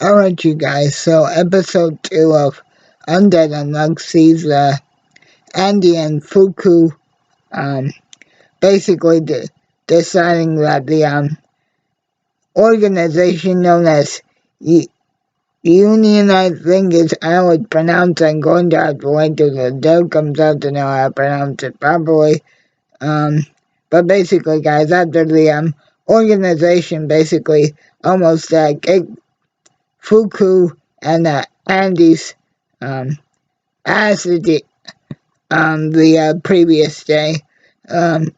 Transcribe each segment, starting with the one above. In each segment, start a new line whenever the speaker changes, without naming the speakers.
Alright, you guys, so episode 2 of Undead Unluck sees Andy and Fuku um, basically deciding that the organization known as Union, I think is how it's pronounced. I'm going to have to wait till the dog comes out to know how to pronounce it properly. Um, but basically, guys, after the organization basically almost kicked Fuku and Andy's um, as the previous day. Um,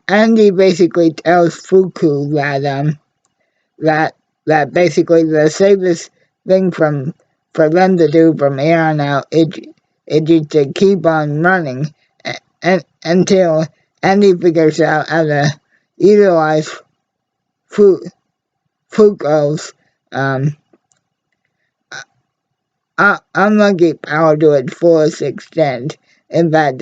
Andy basically tells Fuku that basically the safest thing for them to do from here on out is just to keep on running and until Andy figures out how to utilize Fuku's um, unlucky power to its fullest extent. In fact,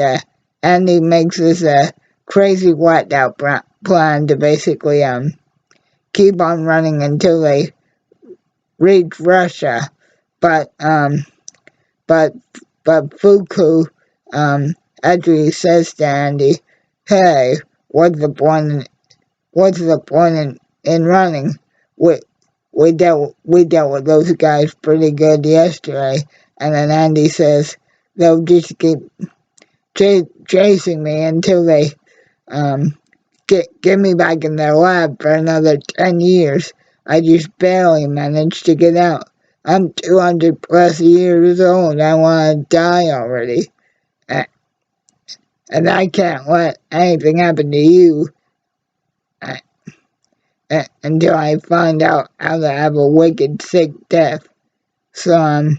Andy makes this crazy whacked out plan to basically keep on running until they reach Russia. But but Fuku actually says to Andy, "Hey, what's the point in running? We we dealt with those guys pretty good yesterday." And then Andy says they'll just keep chasing me until they um, get me back in their lab for another 10 years. I just barely managed to get out. I'm 200 plus years old. I want to die already. And I can't let anything happen to you until I find out how to have a wicked, sick death. So,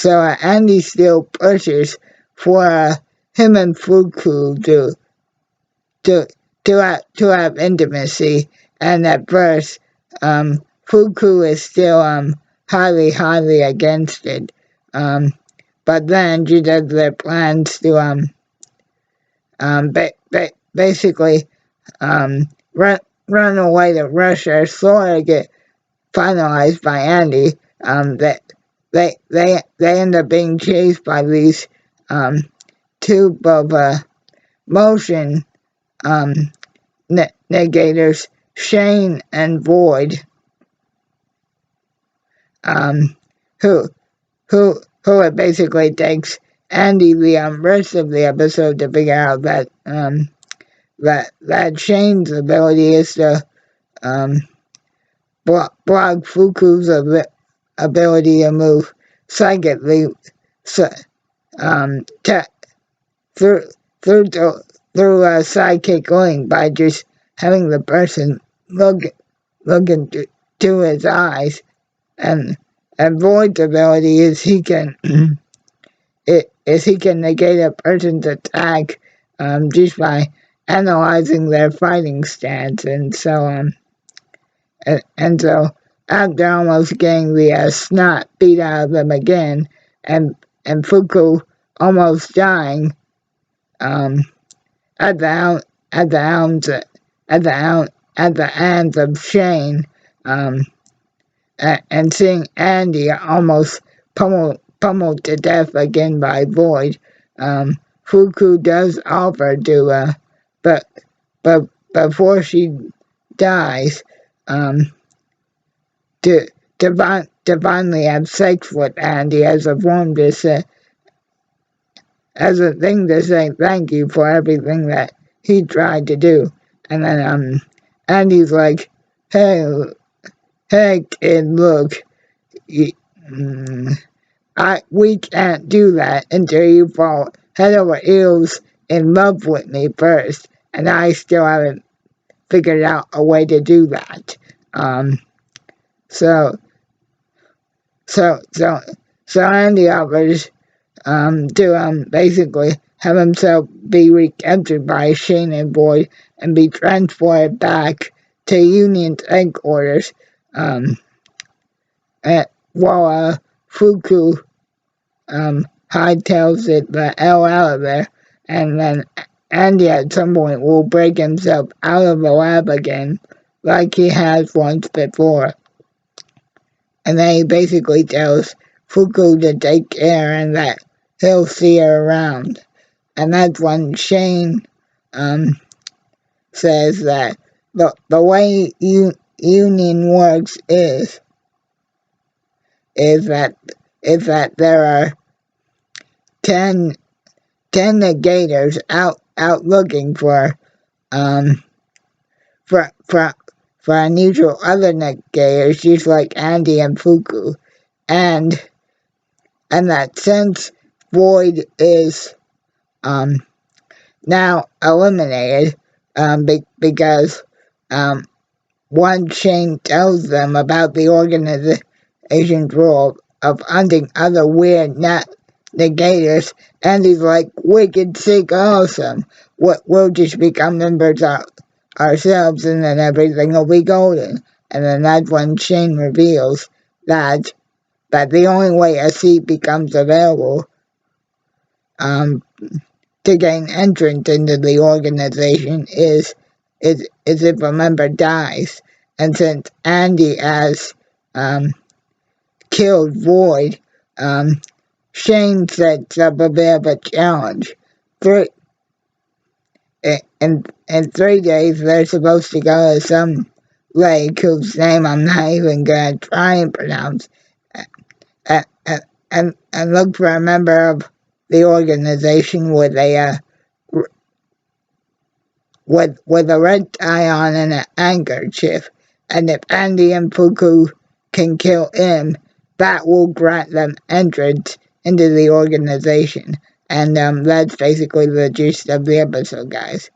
Andy still pushes for him and Fuku to have intimacy, and at first Fuku is still highly against it, but then she does their plans to basically run away to Russia, sort of get finalized by Andy. That they end up being chased by these tube of motion negators, Shane and Void, who it basically takes Andy the rest of the episode to figure out that that Shane's ability is to block Fuku's ability to move psychically, so, through through a sidekick link by just having the person look into his eyes, and Void's ability is he can negate a person's attack just by analyzing their fighting stance, and so so after almost getting the snot beat out of them again, and Fuku almost dying at the hands of Shane, and seeing Andy almost pummeled to death again by Void, Fuku does offer to, but before she dies, to finally have sex with Andy as a form to say, as a thing to say thank you for everything that he tried to do. And then Andy's like, hey kid, look, we can't do that until you fall head over heels in love with me first, and I still haven't figured out a way to do that. So Andy offers to basically have himself be recaptured by Shane and Void and be transported back to Union's headquarters, while Fuku hightails it the hell out of there, and then Andy at some point will break himself out of the lab again, like he has once before. and then he basically tells Fuku to take care and that he'll see her around. And that's when Shane says that the way union works is that there are 10 negators out looking for unusual other negators, just like Andy and Fuku, and that since Void is now eliminated, because one Shane tells them about the organization's rule of hunting other weird negators, and he's like, wicked, sick, awesome. We'll just become members ourselves, and then everything will be golden. And then that's when Shane reveals that the only way a seat becomes available to gain entrance into the organization is if a member dies. And since Andy has killed Void, Shane sets up a bit of a challenge. In 3 days, they're supposed to go to some lake whose name I'm not even going to try and pronounce, and look for a member of the organization with a red tie on and an handkerchief. And if Andy and Fuku can kill him, that will grant them entrance into the organization. And that's basically the gist of the episode, guys.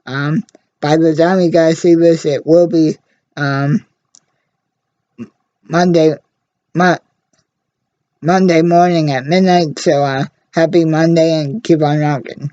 By the time you guys see this, it will be Monday morning at midnight. So happy Monday and keep on rocking.